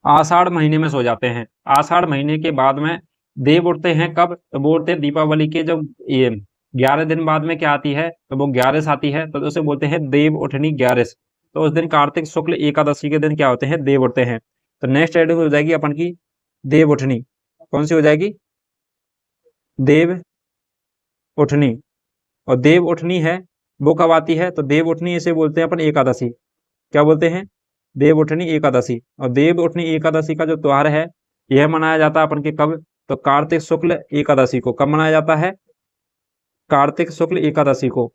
Speaker 1: आषाढ़ महीने में सो जाते हैं। आषाढ़ महीने के बाद में देव उठते हैं कब, तो वो उठते हैं दीपावली के जब ये 11 दिन बाद में क्या आती है, तो वो ग्यारस आती है, तो उसे बोलते हैं देव उठनी ग्यारस। तो उस दिन कार्तिक शुक्ल एकादशी के दिन क्या होते हैं, देव उठते हैं। तो नेक्स्ट हेडिंग हो जाएगी अपन की देव उठनी। कौन सी हो जाएगी, देव उठनी। और देव उठनी है वो कब आती है, तो देव उठनी इसे बोलते हैं अपन एकादशी। क्या बोलते हैं, देव उठनी एकादशी। और देव उठनी एकादशी का जो त्योहार है, यह मनाया जाता है अपन के कब, तो कार्तिक शुक्ल एकादशी को। कब मनाया जाता है, कार्तिक शुक्ल एकादशी को।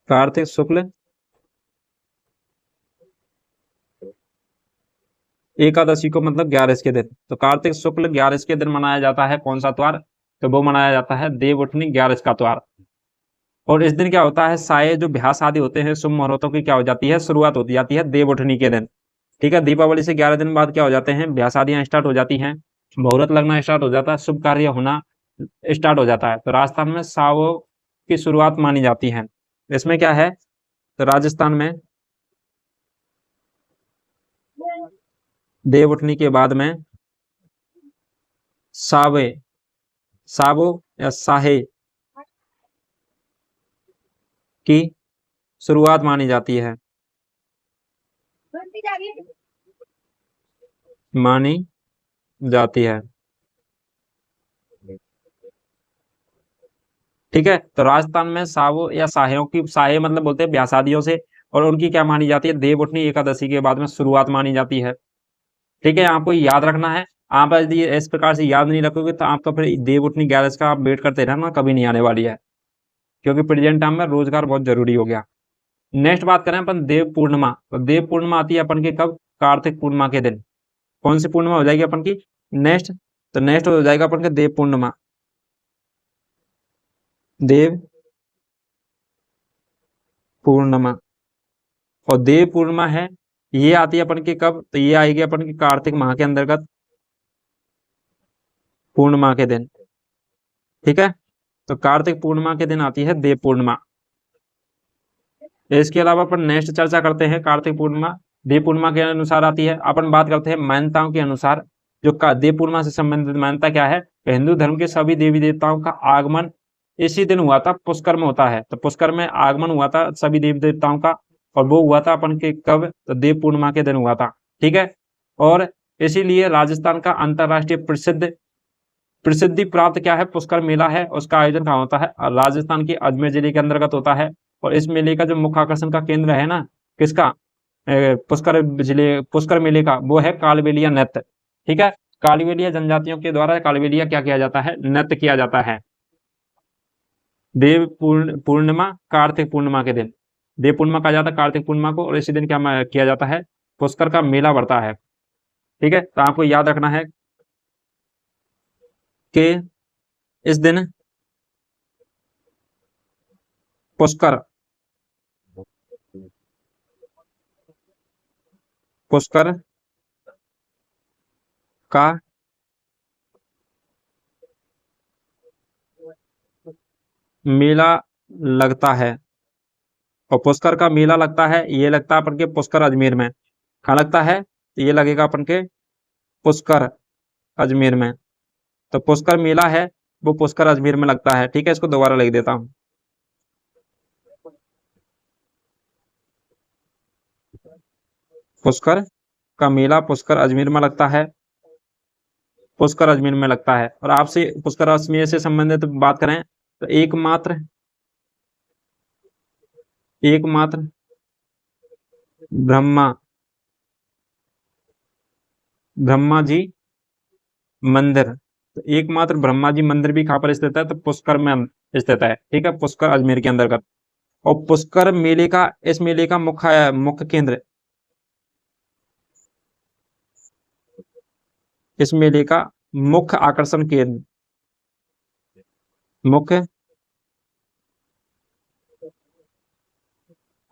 Speaker 1: कार्तिक शुक्ल एकादशी को मतलब ग्यारस के दिन। तो कार्तिक शुक्ल ग्यारस के दिन मनाया जाता है कौन सा त्योहार, तो वो मनाया जाता है देव उठनी 11 का त्योहार। और इस दिन क्या होता है, सारे जो ब्याह शादी होते हैं, शुभ मुहूर्तों की क्या हो जाती है, शुरुआत होती जाती है देव उठनी के दिन। ठीक है, दीपावली से 11 दिन बाद क्या हो जाते हैं, ब्याह शादियां स्टार्ट हो जाती हैं, मुहूर्त लगना स्टार्ट हो जाता है, शुभ कार्य होना स्टार्ट हो जाता है। तो राजस्थान में सावों की शुरुआत मानी जाती है। इसमें क्या है, तो राजस्थान में देव उठनी के बाद में सावे, सावो या साहे की शुरुआत मानी जाती है, मानी जाती है। ठीक है, तो राजस्थान में सावो या साहेयों की, साहे मतलब बोलते हैं ब्याह शादियों से, और उनकी क्या मानी जाती है, देव उठनी एकादशी के बाद में शुरुआत मानी जाती है। ठीक है, आपको याद रखना है। आप यदि इस प्रकार से याद नहीं रखोगे तो आपका फिर देव उठनी 11 का आप वेट करते रहना, कभी नहीं आने वाली है, क्योंकि प्रेजेंट टाइम में रोजगार बहुत जरूरी हो गया। नेक्स्ट बात करें अपन देव पूर्णिमा, तो देव पूर्णिमा आती है अपन के कब, कार्तिक पूर्णिमा के दिन। कौन सी पूर्णिमा हो जाएगी अपन की नेक्स्ट, तो नेक्स्ट हो जाएगा अपन का देव पूर्णिमा, देव पूर्णिमा। और देव पूर्णिमा है, ये आती है अपन की कब, तो ये आएगी अपन की कार्तिक माह के अंतर्गत पूर्णिमा के दिन। ठीक है, तो कार्तिक पूर्णिमा के दिन आती है देव पूर्णिमा। इसके अलावा अपन नेक्स्ट चर्चा करते हैं कार्तिक पूर्णिमा, देव पूर्णिमा के अनुसार आती है। अपन बात करते हैं मान्यताओं के अनुसार, जो देव पूर्णिमा से संबंधित मान्यता क्या है, हिंदू धर्म के सभी देवी देवताओं का आगमन इसी दिन हुआ था, पुष्कर में होता है। तो पुष्कर में आगमन हुआ था सभी देवी देवताओं का, और वो हुआ था अपन के कब, तो देव पूर्णिमा के दिन हुआ था। ठीक है, और इसीलिए राजस्थान का अंतरराष्ट्रीय प्रसिद्धि प्राप्त क्या है, पुष्कर मेला है, उसका आयोजन कहाँ होता है, राजस्थान के अजमेर जिले के अंतर्गत होता है। और इस मेले का जो मुख्य आकर्षण का केंद्र है ना, किसका, पुष्कर मेले का, वो है कालबेलिया नृत्य। ठीक है, कालबेलिया जनजातियों के द्वारा कालबेलिया क्या किया जाता है, नृत्य किया जाता है देव पूर्णिमा कार्तिक पूर्णिमा के दिन। देव पूर्णिमा कहा जाता है कार्तिक पूर्णिमा को, और इसी दिन क्या किया जाता है, पुष्कर का मेला बढ़ता है। ठीक है, तो आपको याद रखना है कि इस दिन पुष्कर पुष्कर का मेला लगता है। और पुष्कर का मेला लगता है, ये लगता है अपन के पुष्कर अजमेर में। कहाँ लगता है, ये लगेगा अपन के पुष्कर अजमेर में। तो पुष्कर मेला है, वो पुष्कर अजमेर में लगता है। ठीक है, इसको दोबारा लिख देता हूँ, पुष्कर का मेला पुष्कर अजमेर में लगता है, पुष्कर अजमेर में लगता है। और आपसे पुष्कर अजमेर से संबंधित बात करें तो एकमात्र ब्रह्मा ब्रह्मा जी मंदिर, तो एकमात्र ब्रह्मा जी मंदिर भी कहाँ पर स्थित है, तो पुष्कर में स्थित है। ठीक है, पुष्कर अजमेर के अंतर्गत। और पुष्कर मेले का, इस मेले का मुख्य मुख्य केंद्र, इस मेले का मुख्य आकर्षण केंद्र, मुख्य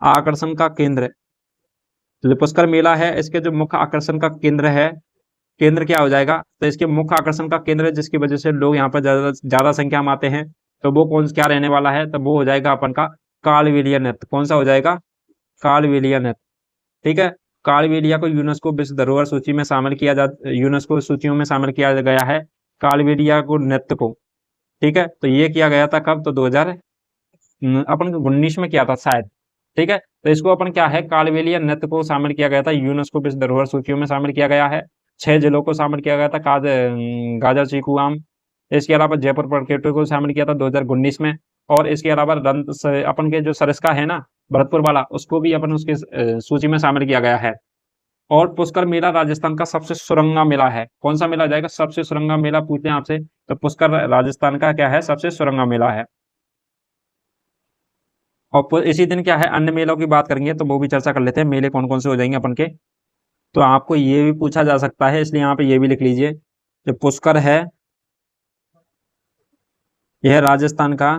Speaker 1: आकर्षण का केंद्र, जो पुष्कर मेला है इसके जो मुख्य आकर्षण का केंद्र है, केंद्र क्या हो जाएगा, तो इसके मुख्य आकर्षण का केंद्र है, जिसकी वजह से लोग यहाँ पर ज्यादा संख्या में आते हैं। तो वो कौन क्या रहने वाला है, तो वो हो जाएगा अपन का कालबेलिया नृत्य। कौन सा हो जाएगा, कालबेलिया नृत्य। ठीक है, कालबेलिया को यूनेस्को विश्व धरोहर सूची में शामिल किया जा यूनेस्को सूचियों में शामिल किया गया है कालबेलिया को नृत्य को। ठीक है, तो ये किया गया था कब, तो 2000 अपन 19 में किया था शायद। ठीक है, तो इसको अपन क्या है, कालबेलिया नृत्य को शामिल किया गया था, यूनेस्को विश्व धरोहर सूचियों में शामिल किया गया है। 6 जिलों को शामिल किया गया था, गाजर चीकू आम। इसके अलावा जयपुर पलकेटो को शामिल किया था 2019 में। और इसके अलावा अपन के जो सरिस्का है ना, भरतपुर वाला, उसको भी अपन उसके सूची में शामिल किया गया है। और पुष्कर मेला राजस्थान का सबसे सुरंगा मेला है। कौन सा मेला जाएगा, सबसे सुरंगा मेला पूछते हैं आपसे, तो पुष्कर राजस्थान का क्या है, सबसे सुरंगा मेला है। और इसी दिन क्या है, अन्य मेलों की बात करेंगे तो वो भी चर्चा कर लेते हैं, मेले कौन कौन से हो जाएंगे अपन के। तो आपको ये भी पूछा जा सकता है, इसलिए यहाँ पे ये भी लिख लीजिए, जो पुष्कर है यह राजस्थान का,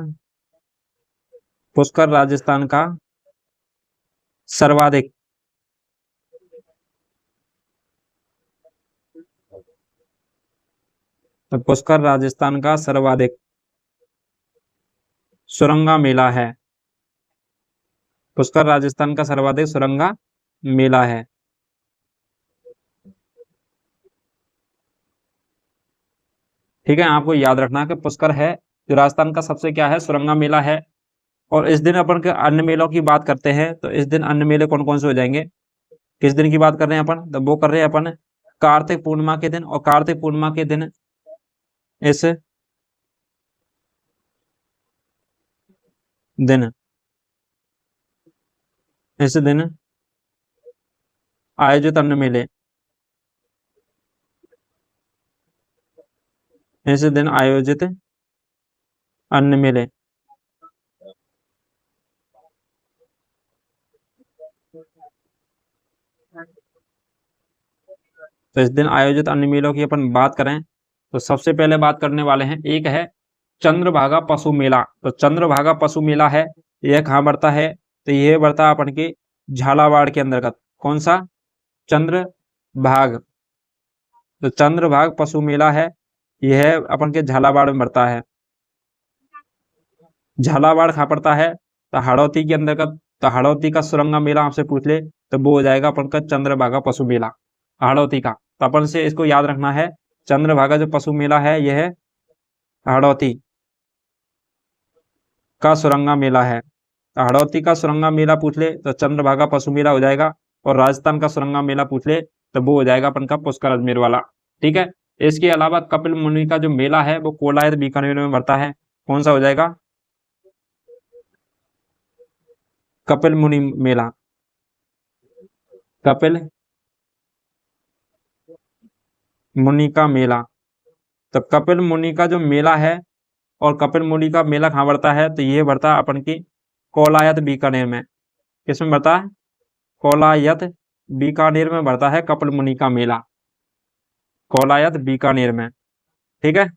Speaker 1: पुष्कर राजस्थान का सर्वाधिक, तो पुष्कर राजस्थान का सर्वाधिक सुरंगा मेला है। पुष्कर राजस्थान का सर्वाधिक सुरंगा मेला है। ठीक है, आपको याद रखना कि पुष्कर है जो राजस्थान का सबसे क्या है, सुरंगा मेला है। और इस दिन अपन के अन्य मेलों की बात करते हैं, तो इस दिन अन्य मेले कौन कौन से हो जाएंगे, किस दिन की बात कर रहे हैं अपन, तो वो कर रहे हैं अपन कार्तिक पूर्णिमा के दिन। और कार्तिक पूर्णिमा के दिन इस दिन इस दिन आयोजित अन्य मेले, इस दिन आयोजित अन्य मेले, तो इस दिन आयोजित अन्य मेलों की अपन बात करें तो सबसे पहले बात करने वाले हैं, एक है चंद्रभागा पशु मेला। तो चंद्रभागा पशु मेला है, यह कहाँ बढ़ता है, तो यह बढ़ता है अपन के झालावाड़ के अंतर्गत। कौन सा, चंद्रभाग। तो चंद्रभाग पशु मेला है, यह अपन के झालावाड़ में बढ़ता है। झालावाड़ कहाँ पड़ता है, तो हाड़ौती के अंतर्गत। तो हाड़ौती का सुरंगा मेला आपसे पूछ ले तो वो हो जाएगा अपन का चंद्रभागा पशु मेला, हाड़ौती का। तो अपन से इसको याद रखना है, चंद्रभागा जो पशु मेला है यह हाड़ौती का सुरंगा मेला है। तो हाड़ौती का सुरंगा मेला पूछ ले तो चंद्रभागा पशु मेला हो जाएगा। और राजस्थान का सुरंगा मेला पूछ ले तो वो हो जाएगा अपन का पुष्कर अजमेर वाला। ठीक है, इसके अलावा कपिल मुनि का जो मेला है वो कोलायत बीकानेर में बढ़ता है। कौन सा हो जाएगा, कपिल मुनि मेला, कपिल मुनि का मेला। तो कपिल मुनि का जो मेला है, और कपिल मुनि का मेला कहाँ बढ़ता है, तो ये बढ़ता है अपन की कोलायत बीकानेर में। किसमें बढ़ता है, कोलायत बीकानेर में बढ़ता है कपिल मुनि का मेला, कोलायत बीकानेर में। ठीक है,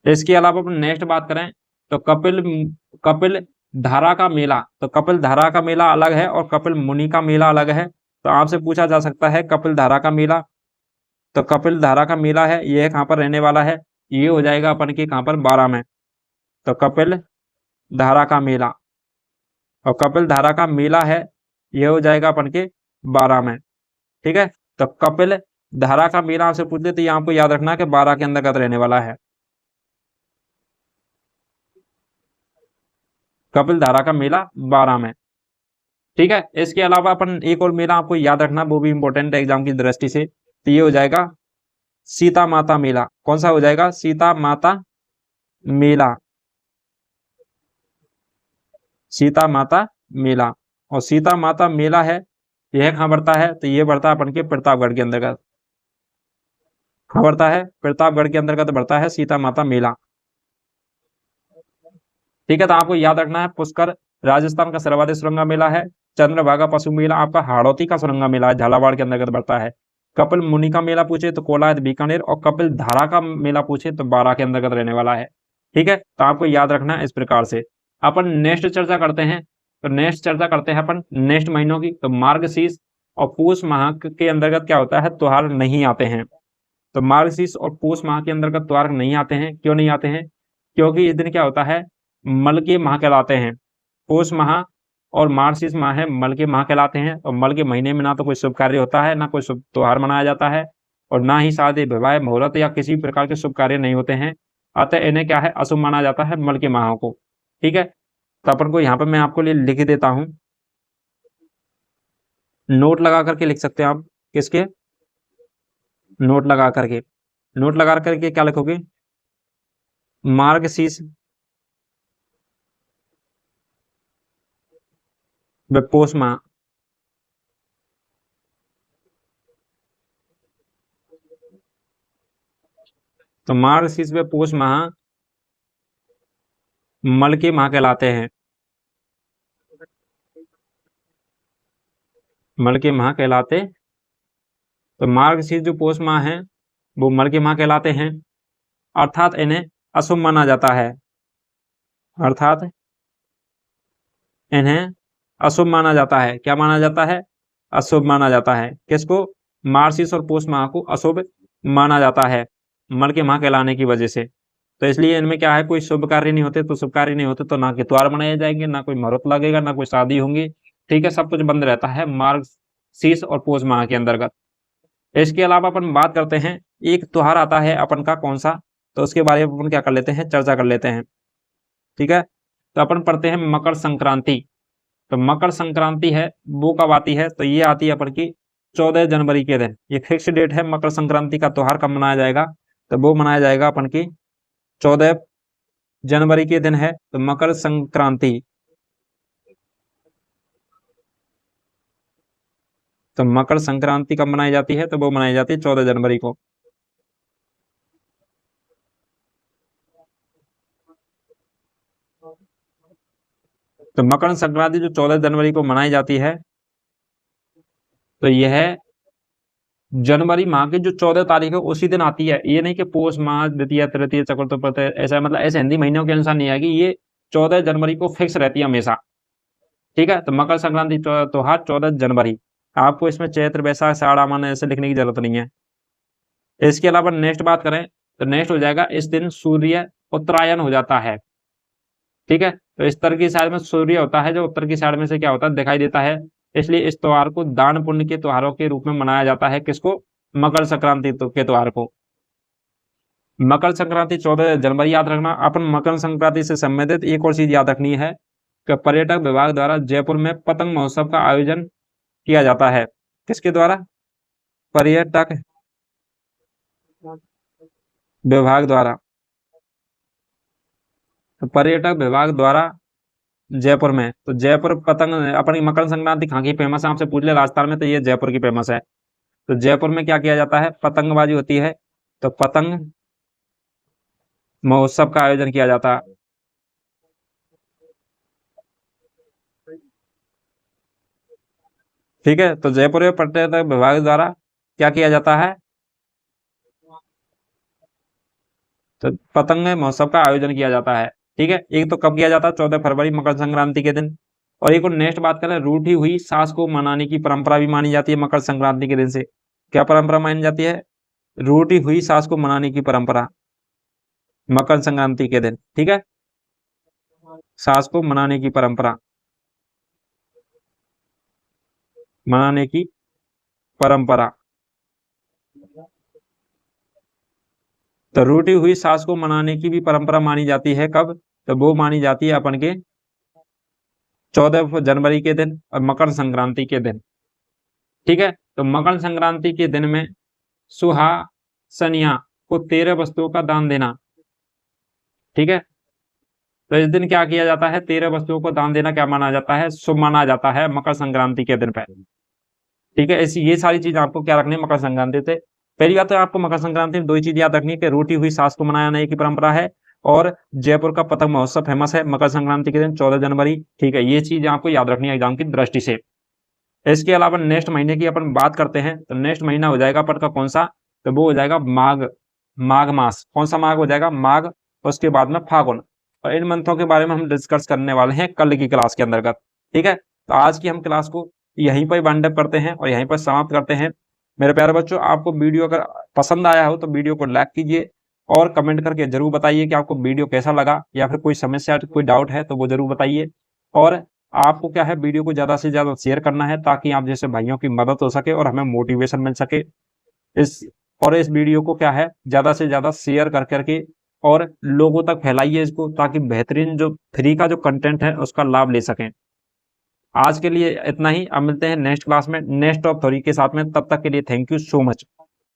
Speaker 1: इसके अलावा अपन नेक्स्ट बात करें तो कपिल कपिल धारा का मेला। तो कपिल धारा का मेला अलग है और कपिल मुनि का मेला अलग है। तो आपसे पूछा जा सकता है कपिल धारा का मेला, तो कपिल धारा का मेला है ये कहाँ पर रहने वाला है, ये हो जाएगा अपन के कहाँ पर, बारां में। तो कपिल धारा का मेला, और कपिल धारा का मेला है ये हो जाएगा अपन के बारां में। ठीक है, तो कपिल धारा का मेला आपसे पूछ ले तो ये आपको याद रखना है कि बारां के अंतर्गत रहने वाला है, कपिल धारा का मेला बारां में। ठीक है, इसके अलावा अपन एक और मेला आपको याद रखना, वो भी इंपॉर्टेंट है एग्जाम की दृष्टि से, तो ये हो जाएगा सीता माता मेला। कौन सा हो जाएगा, सीता माता मेला, सीता माता मेला। और सीता माता मेला है यह कहाँ बढ़ता है, तो ये बढ़ता है अपन के प्रतापगढ़ के अंतर्गत। कहाँ बढ़ता है, प्रतापगढ़ के अंतर्गत बढ़ता है सीता माता मेला। ठीक है, तो आपको याद रखना है पुष्कर राजस्थान का सर्वाधिक सुरंगा मेला है, चंद्रभागा पशु मेला आपका हाड़ौती का सुरंगा मेला है, झालावाड़ के अंतर्गत बढ़ता है। कपिल मुनि का मेला पूछे तो कोलायत बीकानेर, और कपिल धारा का मेला पूछे तो बारां के अंतर्गत रहने वाला है। ठीक है, तो आपको याद रखना है इस प्रकार से। अपन नेक्स्ट चर्चा करते हैं, तो नेक्स्ट चर्चा करते हैं अपन नेक्स्ट महीनों की। तो मार्गशीर्ष और पूष माह के अंतर्गत क्या होता है, त्योहार नहीं आते हैं। तो मार्गशीर्ष और पूष माह के अंतर्गत त्योहार नहीं आते हैं, क्यों नहीं आते हैं, क्योंकि इस दिन क्या होता है, मल के माह कहलाते हैं। पूष माह और मार्गशीर्ष माह है मल के माह कहलाते हैं। और मल के महीने में ना तो कोई शुभ कार्य होता है, ना कोई शुभ त्योहार मनाया जाता है, और ना ही शादी विवाह मुहूर्त या किसी प्रकार के शुभ कार्य नहीं होते हैं। अतः इन्हें क्या है, अशुभ माना जाता है मल के माहों को। ठीक है, तो अपन को यहाँ पर मैं आपको लिए लिख देता हूँ, नोट लगा करके लिख सकते हैं आप। किसके, नोट लगा करके, नोट लगा करके क्या लिखोगे, मार्गशीर्ष व पौष माह, तो मार्गशीर्ष व पौष माह मल के माह कहलाते हैं, मल के माह कहलाते। तो मार्गशीर्ष जो पौष माह है वो मल के माह कहलाते हैं। अर्थात इन्हें अशुभ माना जाता है, अर्थात इन्हें अशुभ माना जाता है। क्या माना जाता है? अशुभ माना जाता है। किसको? मार्गशीर्ष और पौष माह को अशुभ माना जाता है, मर के माह कहलाने की वजह से। तो इसलिए इनमें क्या है, कोई शुभ कार्य नहीं होते। तो शुभ कार्य नहीं होते तो ना के त्योहार मनाए जाएंगे, ना कोई मुहूर्त लगेगा, ना कोई शादी होंगी। ठीक है, सब कुछ बंद रहता है मार्गशीर्ष और पौष माह के अंतर्गत। इसके अलावा अपन बात करते हैं, एक त्योहार आता है अपन का, कौन सा? तो उसके बारे में अपन क्या कर लेते हैं, चर्चा कर लेते हैं। ठीक है, तो अपन पढ़ते हैं मकर संक्रांति। तो मकर संक्रांति है वो कब आती है? तो ये आती है अपन की 14 जनवरी के दिन। ये फिक्स डेट है। मकर संक्रांति का त्योहार कब मनाया जाएगा? तो वो मनाया जाएगा अपन की 14 जनवरी के दिन है, तो मकर संक्रांति। तो मकर संक्रांति कब मनाई जाती है? तो वो मनाई जाती है 14 जनवरी को। तो मकर संक्रांति जो 14 जनवरी को मनाई जाती है, तो यह जनवरी माह की जो 14 तारीख है उसी दिन आती है। ये नहीं कि पौष माह, द्वितीय, तृतीय, चतुर्थ, ऐसा, मतलब ऐसे हिंदी महीनों के अनुसार नहीं आएगी। ये 14 जनवरी को फिक्स रहती है हमेशा। ठीक है, तो मकर संक्रांति त्योहार 14 जनवरी। आपको इसमें चैत्र, वैशाख, आषाढ़ ऐसे लिखने की जरूरत नहीं है। इसके अलावा नेक्स्ट बात करें तो नेक्स्ट हो जाएगा, इस दिन सूर्य उत्तरायण हो जाता है। ठीक है, तो इस तरह की साइड में सूर्य होता है, जो उत्तर की साइड में से क्या होता है, दिखाई देता है। इसलिए इस त्योहार को दान पुण्य के त्योहारों के रूप में मनाया जाता है। किसको? मकर संक्रांति के त्योहार को। मकर संक्रांति 14 जनवरी याद रखना। अपन मकर संक्रांति से संबंधित एक और चीज याद रखनी है कि पर्यटक विभाग द्वारा जयपुर में पतंग महोत्सव का आयोजन किया जाता है। किसके द्वारा? पर्यटक विभाग द्वारा। तो पर्यटक विभाग द्वारा जयपुर में, तो जयपुर पतंग, अपनी मकर संक्रांति कहाँ की फेमस है? आपसे पूछ ले राजस्थान में, तो ये जयपुर की फेमस है। तो जयपुर में क्या किया जाता है? पतंगबाजी होती है। तो पतंग महोत्सव का आयोजन किया जाता है। ठीक है, तो जयपुर में पर्यटक विभाग द्वारा क्या किया जाता है? तो पतंग महोत्सव का आयोजन किया जाता है। ठीक है, एक तो कब किया जाता है? 14 फरवरी, मकर संक्रांति के दिन। और एक और नेक्स्ट बात करें, रूठी हुई सास को मनाने की परंपरा भी मानी जाती है मकर संक्रांति के दिन से। क्या परंपरा मानी जाती है? रूठी हुई सास को मनाने की परंपरा, मकर संक्रांति के दिन। ठीक है, सास को मनाने की परंपरा, मनाने की परंपरा। तो रूठी हुई सास को मनाने की भी परंपरा मानी जाती है। कब? तो वो मानी जाती है अपन के 14 जनवरी के दिन और मकर संक्रांति के दिन। ठीक है, तो मकर संक्रांति के दिन में सुहासनिया को 13 वस्तुओं का दान देना। ठीक है, तो इस दिन क्या किया जाता है? 13 वस्तुओं को दान देना क्या माना जाता है? शुभ माना जाता है मकर संक्रांति के दिन पे। ठीक है, ऐसी ये सारी चीज आपको क्या रखनी है मकर संक्रांति से? पहली बात तो आपको मकर संक्रांति में दो ही चीज याद रखनी है कि रूठी हुई सास को मनाने की परंपरा है, और जयपुर का पतंग महोत्सव फेमस है मकर संक्रांति के दिन 14 जनवरी। ठीक है, ये चीज आपको याद रखनी है एग्जाम की दृष्टि से। इसके अलावा नेक्स्ट महीने की अपन बात करते हैं, तो नेक्स्ट महीना हो जाएगा अपन का कौन सा? तो वो हो जाएगा माघ, माघ मास। कौन सा माघ हो जाएगा? माघ। उसके बाद में फागुन। और इन मंथों के बारे में हम डिस्कस करने वाले हैं कल की क्लास के अंतर्गत। ठीक है, तो आज की हम क्लास को यहीं पर वाइंड अप करते हैं और यहीं पर समाप्त करते हैं। मेरे प्यारे बच्चों, आपको वीडियो अगर पसंद आया हो तो वीडियो को लाइक कीजिए और कमेंट करके जरूर बताइए कि आपको वीडियो कैसा लगा, या फिर कोई समस्या, कोई डाउट है तो वो जरूर बताइए। और आपको क्या है, वीडियो को ज्यादा से ज्यादा शेयर करना है ताकि आप जैसे भाइयों की मदद हो सके और हमें मोटिवेशन मिल सके। इस वीडियो को क्या है, ज्यादा से ज्यादा शेयर कर करके और लोगों तक फैलाइए इसको, ताकि बेहतरीन जो फ्री का जो कंटेंट है उसका लाभ ले सकें। आज के लिए इतना ही। अब मिलते हैं नेक्स्ट क्लास में नेक्स्ट टॉप थ्योरी के साथ में। तब तक के लिए थैंक यू सो मच।